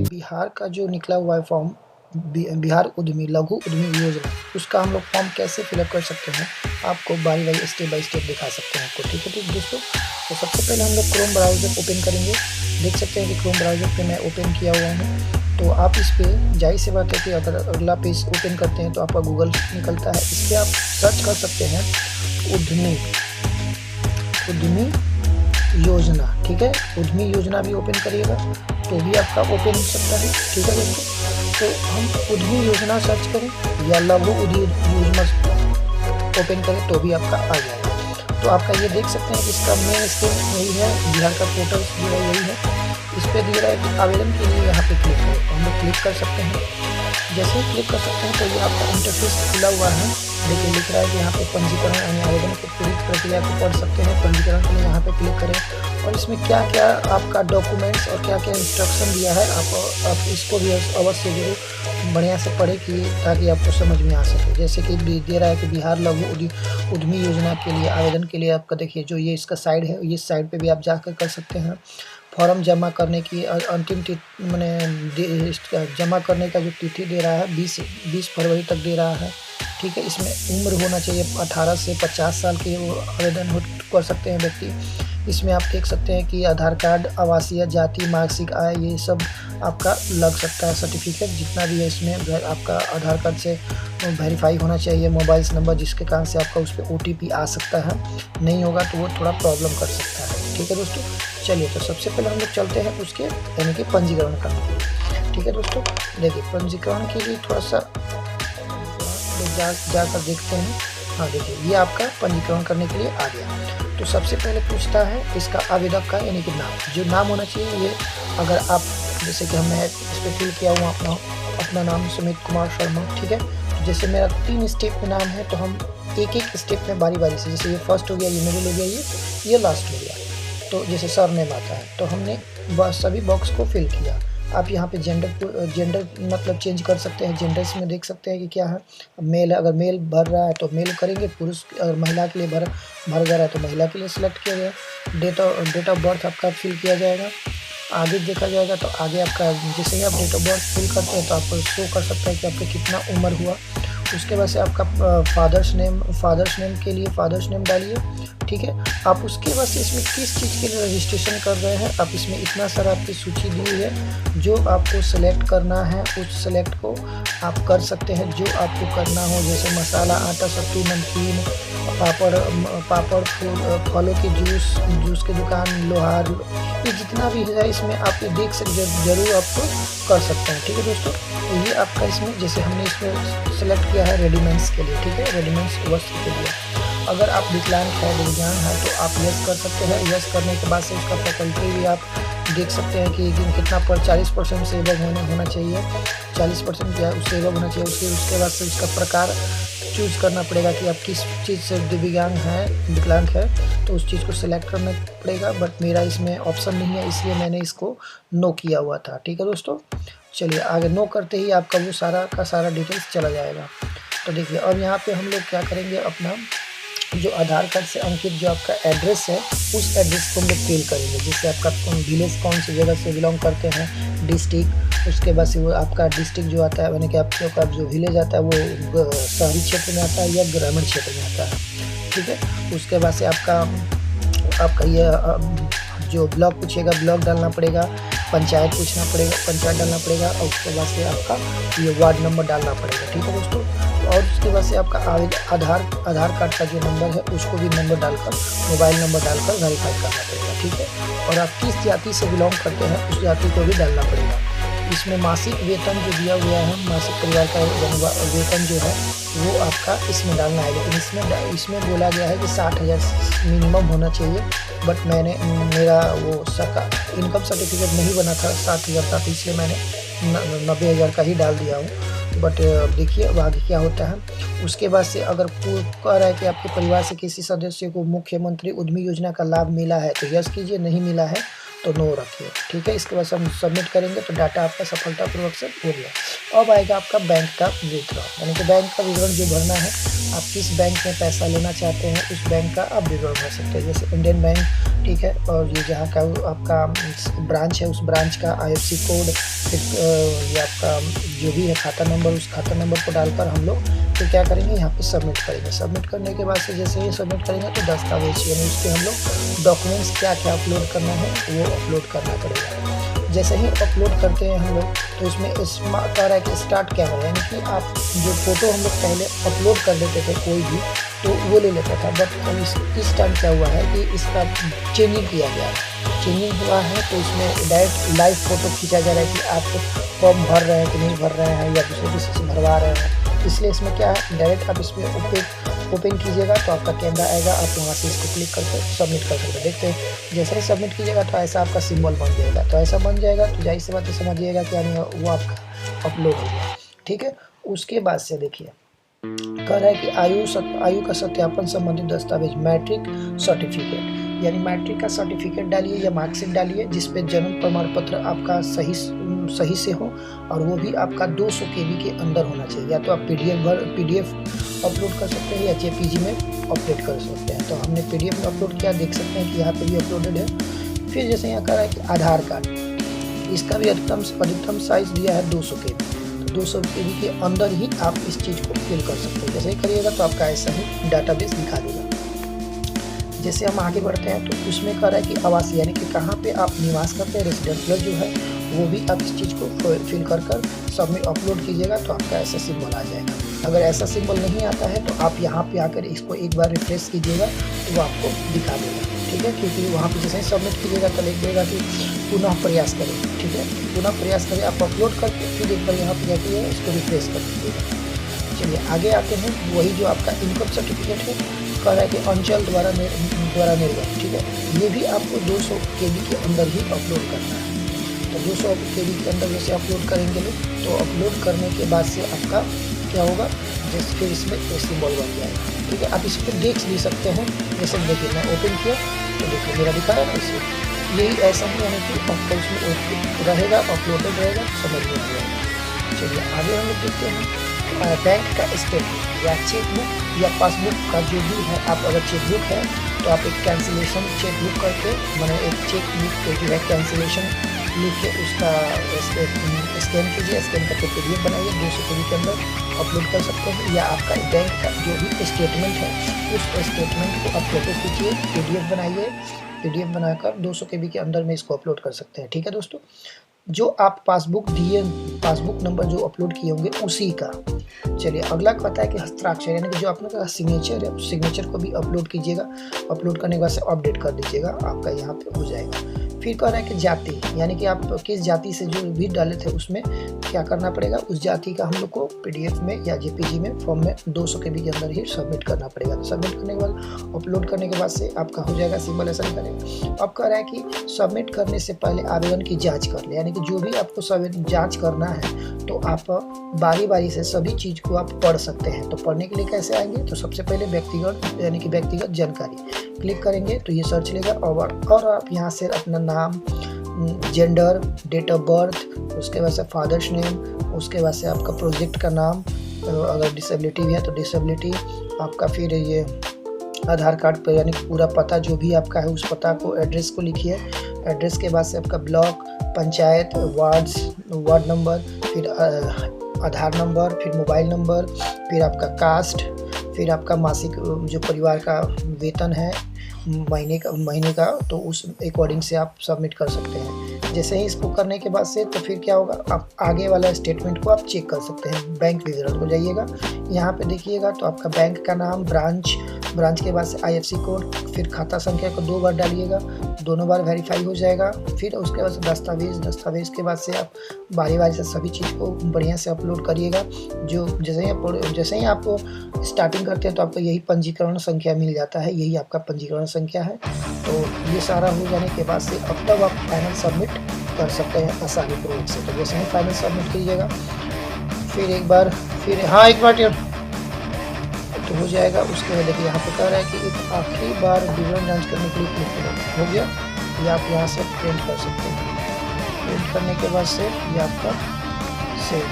बिहार का जो निकला हुआ है फॉर्म, बिहार उद्यमी लघु उद्यमी योजना, उसका हम लोग फॉर्म कैसे फिलअप कर सकते हैं, आपको बारी बारी स्टेप बाय स्टेप दिखा सकते हैं आपको। ठीक है दोस्तों, तो सबसे पहले हम लोग क्रोम ब्राउज़र ओपन करेंगे। देख सकते हैं कि क्रोम ब्राउज़र पे मैं ओपन किया हुआ हूँ। तो आप इस पर जाहिर सी बात है कि अगर अगला पेज ओपन करते हैं तो आपका गूगल निकलता है। इस पर आप सर्च कर सकते हैं उद्यमी योजना। ठीक है, उद्यमी योजना भी ओपन करिएगा तो भी आपका ओपन हो सकता है। ठीक है दोस्तों, तो हम उद्यमी योजना सर्च करें या लघु उद्योग योजना ओपन करें तो भी आपका आ जाएगा। तो आपका ये देख सकते हैं कि इसका मेन स्कीम यही है, बिहार का पोर्टल जो है यही है। इस पर दिख रहा है कि आवेदन के लिए यहाँ पे क्लिक करें, तो हम लोग क्लिक कर सकते हैं। जैसे ही क्लिक कर सकते हैं तो ये आपका इंटरफेस खुला हुआ है। देखिए लिख रहा है कि यहाँ पे पंजीकरण यानी आवेदन की पूरी प्रक्रिया को पढ़ सकते हैं। पंजीकरण के लिए यहाँ पे क्लिक करें और इसमें क्या क्या आपका डॉक्यूमेंट्स और क्या क्या इंस्ट्रक्शन दिया है आप इसको भी अवश्य जरूर बढ़िया से पढ़े कि ताकि आपको समझ में आ सके। जैसे कि दे रहा है कि बिहार लघु उद्यमी योजना के लिए आवेदन के लिए आपका देखिए जो ये इसका साइड है, इस साइड पर भी आप जाकर कर सकते हैं। फॉर्म जमा करने की अंतिम तिथि मैंने जमा करने का जो तिथि दे रहा है 20 फरवरी तक दे रहा है। ठीक है, इसमें उम्र होना चाहिए 18 से 50 साल के वो आवेदन कर सकते हैं व्यक्ति। इसमें आप देख सकते हैं कि आधार कार्ड, आवासीय, जाति, मार्कशीट, आय, ये सब आपका लग सकता है। सर्टिफिकेट जितना भी है इसमें आपका आधार कार्ड से वेरीफाई होना चाहिए। मोबाइल नंबर जिसके कारण से आपका उस पर OTP आ सकता है, नहीं होगा तो वो थोड़ा प्रॉब्लम कर सकता है। ठीक है दोस्तों, चलिए तो सबसे पहले हम लोग चलते हैं उसके यानी कि पंजीकरण करने के लिए। ठीक है दोस्तों, देखिए पंजीकरण के लिए थोड़ा सा जाकर देखते हैं। हाँ देखिए ये आपका पंजीकरण करने के लिए आ गया। तो सबसे पहले पूछता है इसका आवेदक का यानी कि नाम, जो नाम होना चाहिए ये, अगर आप जैसे कि मैं इस पर फिल किया हुआ अपना नाम सुमित कुमार शर्मा। ठीक है, तो जैसे मेरा 3 स्टेप में नाम है तो हम एक स्टेप में बारी बारी से, जैसे ये फर्स्ट हो गया, ये मिडिल हो गया, ये लास्ट हो गया। तो जैसे सर नेम आता है तो हमने बस सभी बॉक्स को फिल किया। आप यहाँ पे जेंडर मतलब चेंज कर सकते हैं। जेंडर्स में देख सकते हैं कि क्या है, मेल है, अगर मेल भर रहा है तो मेल करेंगे। पुरुष अगर महिला के लिए भर जा रहा है तो महिला के लिए सिलेक्ट किया गया। डेट ऑफ बर्थ आपका फिल किया जाएगा। आगे देखा जाएगा तो आगे आपका जैसे ही आप डेट ऑफ बर्थ फिल करते हैं तो आपको शो कर सकता है कि आपका कितना उम्र हुआ। उसके बाद से आपका फादर्स नेम के लिए फादर्स नेम डालिए। ठीक है, आप उसके बाद से इसमें किस चीज़ के लिए रजिस्ट्रेशन कर रहे हैं, आप इसमें इतना सारा आपकी सूची दी हुई है। जो आपको सेलेक्ट करना है उस सेलेक्ट को आप कर सकते हैं, जो आपको करना हो। जैसे मसाला, आटा, सत्तू, नमकीन, पापड़, फलों की जूस की दुकान, लोहार, ये जितना भी है इसमें आप ये देख सकते जरूर आपको कर सकते हैं। ठीक है दोस्तों, तो ये आपका इसमें जैसे हमने इसमें सेलेक्ट किया है रेडीमेड्स के लिए। ठीक है, रेडीमेड्स वस्त्र के लिए। अगर आप विकलांग है, दिव्यांग है तो आप यस कर सकते हैं। यस करने के बाद से उसका फैकल्टी भी आप देख सकते हैं कि कितना पर 40% से एबव होना चाहिए। 40% क्या उससे एबव होना चाहिए। उसके बाद से उसका प्रकार चूज़ करना पड़ेगा कि आप किस चीज़ से दिव्यांग है, विकलांग है, तो उस चीज़ को सिलेक्ट करना पड़ेगा। बट मेरा इसमें ऑप्शन नहीं है इसलिए मैंने इसको नो किया हुआ था। ठीक है दोस्तों, चलिए आगे नो करते ही आपका वो सारा का सारा डिटेल्स चला जाएगा। तो देखिए अब यहाँ पे हम लोग क्या करेंगे, अपना जो आधार कार्ड से अंकित जो आपका एड्रेस है उस एड्रेस को हम लोग फिल करेंगे। जैसे आपका विलेज कौन सी जगह से बिलोंग करते हैं, डिस्ट्रिक्ट, उसके बाद से वो आपका डिस्ट्रिक्ट जो आता है यानी कि आपका जो विलेज आता है वो शहरी क्षेत्र में आता है या ग्रामीण क्षेत्र में आता है। ठीक है, उसके बाद से आपका ये जो ब्लॉक पूछेगा ब्लॉक डालना पड़ेगा, पंचायत पूछना पड़ेगा, पंचायत डालना पड़ेगा, और उसके बाद से आपका ये वार्ड नंबर डालना पड़ेगा। ठीक है दोस्तों, और उसके बाद से आपका आधार कार्ड का जो नंबर है उसको भी नंबर डालकर, मोबाइल नंबर डालकर वेरीफाई करना पड़ेगा। ठीक है, और आप किस जाति से बिलोंग करते हैं उस जाति को भी डालना पड़ेगा। इसमें मासिक वेतन जो दिया हुआ है, मासिक परिवार का वेतन जो है वो आपका इसमें डालना है। लेकिन इसमें बोला गया है कि 60,000 मिनिमम होना चाहिए। बट मेरा वो इनकम सर्टिफिकेट नहीं बना था 60,000 का, तो इसलिए मैंने 90,000 का ही डाल दिया हूँ। बट देखिए अब आगे क्या होता है। उसके बाद से अगर कह रहा है कि आपके परिवार से किसी सदस्य को मुख्यमंत्री उद्यमी योजना का लाभ मिला है तो यस कीजिए, नहीं मिला है तो नो रखिए, ठीक है। इसके बाद हम सबमिट करेंगे तो डाटा आपका सफलतापूर्वक से हो गया। अब आएगा आपका बैंक का विवरण, यानी कि बैंक का विवरण जो भरना है, आप किस बैंक में पैसा लेना चाहते हैं उस बैंक का आप विवरण भर सकते हैं, जैसे इंडियन बैंक, ठीक है। और ये जहाँ का आपका ब्रांच है उस ब्रांच का IFSC कोड, फिर ये आपका जो भी है खाता नंबर, उस खाता नंबर को डालकर हम लोग फिर क्या करेंगे, यहाँ पे सबमिट करेंगे। सबमिट करने के बाद से जैसे ही सबमिट करेंगे तो दस्तावेज यानी उसके हम लोग डॉक्यूमेंट्स क्या क्या अपलोड करना है वो अपलोड करना पड़ेगा। जैसे ही अपलोड करते हैं हम लोग तो इसमें कह रहा है कि स्टार्ट क्या करें, यानी कि आप जो फ़ोटो हम लोग पहले अपलोड कर देते थे कोई भी तो वो ले लेता था, बट इस टाइम क्या हुआ है कि इसका चेंजिंग किया गया है। चेंजिंग हुआ है तो इसमें डायरेक्ट लाइव फ़ोटो खींचा जा रहा है कि आप फॉर्म भर रहे हैं कि नहीं भर रहे हैं या दूसरे किसी से भरवा रहे हैं। इसलिए इसमें क्या है, डायरेक्ट आप इसमें ओपन कीजिएगा तो आपका कैमरा आएगा, आप वहाँ से इसको क्लिक करके सबमिट कर सकते हैं। देखते हैं जैसे ही सबमिट कीजिएगा तो ऐसा आपका सिंबल बन जाएगा, तो ऐसा बन जाएगा तो जाहिर सी बात है समझिएगा कि यानी वो आपका अपलोड हो गया, ठीक है। उसके बाद से देखिए कह रहा है कि आयु का सत्यापन संबंधित दस्तावेज, मैट्रिक सर्टिफिकेट, यानी मैट्रिक का सर्टिफिकेट डालिए या मार्कशीट डालिए जिसपे जन्म प्रमाण पत्र आपका सही से हो, और वो भी आपका 200 KB के अंदर होना चाहिए। या तो आप PDF अपलोड कर सकते हैं या JPG में अपलोड कर सकते हैं। तो हमने PDF में अपलोड किया, देख सकते हैं कि यहाँ पे भी अपलोडेड है। फिर जैसे यहाँ कह रहा है कि आधार कार्ड, इसका भी अधिकतम साइज दिया है 200 KB, तो 200 KB के अंदर ही आप इस चीज़ को फिल कर सकते हैं। जैसे ही करिएगा तो आपका ऐसा ही डाटाबेस दिखा देगा। जैसे हम आगे बढ़ते हैं तो उसमें कह रहा है कि आवास, यानी कि कहाँ पे आप निवास करते हैं, रेसिडेंशियल जो है वो भी आप इस चीज़ को फिल कर सबमिट अपलोड कीजिएगा तो आपका ऐसा सिंबल आ जाएगा। अगर ऐसा सिंबल नहीं आता है तो आप यहाँ पे आकर इसको एक बार रिफ्रेश कीजिएगा तो वो आपको दिखा देगा, ठीक है। क्योंकि वहाँ पे जैसे ही सबमिट कीजिएगा तो लिख देगा कि पुनः प्रयास करें, ठीक है। पुनः प्रयास करें, आप अपलोड करके फिर एक बार यहाँ पर जाके इसको रिफ्रेश कर दीजिएगा। चलिए आगे आते हैं, वही जो आपका इनकम सर्टिफिकेट है, कह रहा है कि अंचल द्वारा निर्गत, ठीक है। ये भी आपको 200 KB के अंदर ही अपलोड करना है। तो 200 KB के अंदर जैसे अपलोड करेंगे तो अपलोड करने के बाद से आपका क्या होगा, जैसे फिर इसमें सिंबल बन जाएगा, ठीक है। आप इस पर देख भी सकते हैं, जैसे देखिए मैं ओपन किया तो देखिए मेरा दिखा रहा है इसे, यही ऐसा ही यानी कि आपका उसमें रहेगा, अपलोडेड रहेगा, समझ में आ जाएगा। चलिए आगे हम लोग देखते हैं बैंक का स्टेटमेंट या चेकबुक या पासबुक का जो भी है। आप अगर चेकबुक है तो आप एक कैंसिलेशन चेकबुक करके मैंने एक चेकबुक पे जो है कैंसिलेशन लिख के उसका स्कैन कीजिए, स्कैन करके PDF बनाइए, 200 KB के अंदर अपलोड कर सकते हैं। या आपका बैंक का जो भी स्टेटमेंट है उस स्टेटमेंट को आप फोटो खींचिए, PDF बनाइए, PDF बनाकर 200 KB के अंदर में इसको अपलोड कर सकते हैं, ठीक है दोस्तों। जो आप पासबुक दिए, पासबुक नंबर जो अपलोड किए होंगे उसी का। चलिए अगला कहता है कि हस्ताक्षर, यानी कि जो आपका सिग्नेचर है उस सिग्नेचर को भी अपलोड कीजिएगा। अपलोड करने के बाद से अपडेट कर दीजिएगा, आपका यहाँ पे हो जाएगा। फिर कह रहा है कि जाति, यानी कि आप किस जाति से जो भी डाले थे उसमें क्या करना पड़ेगा, उस जाति का हम लोग को PDF में या JPG में फॉर्म में 200 KB के अंदर ही सबमिट करना पड़ेगा। तो सबमिट करने के बाद अपलोड करने के बाद से आपका हो जाएगा, सिंबल ऐसा निकलेगा। अब कह रहा है कि सबमिट करने से पहले आवेदन की जाँच कर ले, यानी कि जो भी आपको जाँच करना है तो आप बारी बारी से सभी चीज़ को आप पढ़ सकते हैं। तो पढ़ने के लिए कैसे आएंगे, तो सबसे पहले व्यक्तिगत यानी कि व्यक्तिगत जानकारी क्लिक करेंगे तो ये सर्च लेगा, और आप यहाँ से अपना नाम, जेंडर, डेट ऑफ बर्थ, उसके बाद से फादर्स नेम, उसके बाद से आपका प्रोजेक्ट का नाम, अगर डिसेबिलिटी भी है तो डिसेबिलिटी आपका, फिर ये आधार कार्ड पर यानी कि पूरा पता जो भी आपका है उस पता को, एड्रेस को लिखिए। एड्रेस के बाद से आपका ब्लॉक, पंचायत, वार्ड नंबर, फिर आधार नंबर, फिर मोबाइल नंबर, फिर आपका कास्ट, फिर आपका मासिक जो परिवार का वेतन है महीने का, तो उस अकॉर्डिंग से आप सबमिट कर सकते हैं। जैसे ही इसको करने के बाद से तो फिर क्या होगा, आप आगे वाला स्टेटमेंट को आप चेक कर सकते हैं। बैंक विवरण को जाइएगा, यहाँ पे देखिएगा तो आपका बैंक का नाम, ब्रांच के बाद से IFSC कोड, फिर खाता संख्या को 2 बार डालिएगा, दोनों बार वेरीफाई हो जाएगा। फिर उसके बाद से दस्तावेज के बाद से आप बारी से सभी चीज़ को बढ़िया से अपलोड करिएगा। जो जैसे ही आप स्टार्टिंग करते हैं तो आपको यही पंजीकरण संख्या मिल जाता है, यही आपका पंजीकरण संख्या है। तो ये सारा हो जाने के बाद से अब तब आप फाइनल सबमिट कर सकते हैं आसानी पूर्वक से। तो जैसे ही फाइनल सबमिट कीजिएगा फिर एक बार तो हो जाएगा। उसके बाद देखिए यहाँ पे कह रहा है कि एक आखिरी बार विवरण जांच करने के लिए क्लिक करें, हो गया, ये आप यहाँ से प्रिंट कर सकते हैं। प्रिंट करने के बाद से ये आपका सेव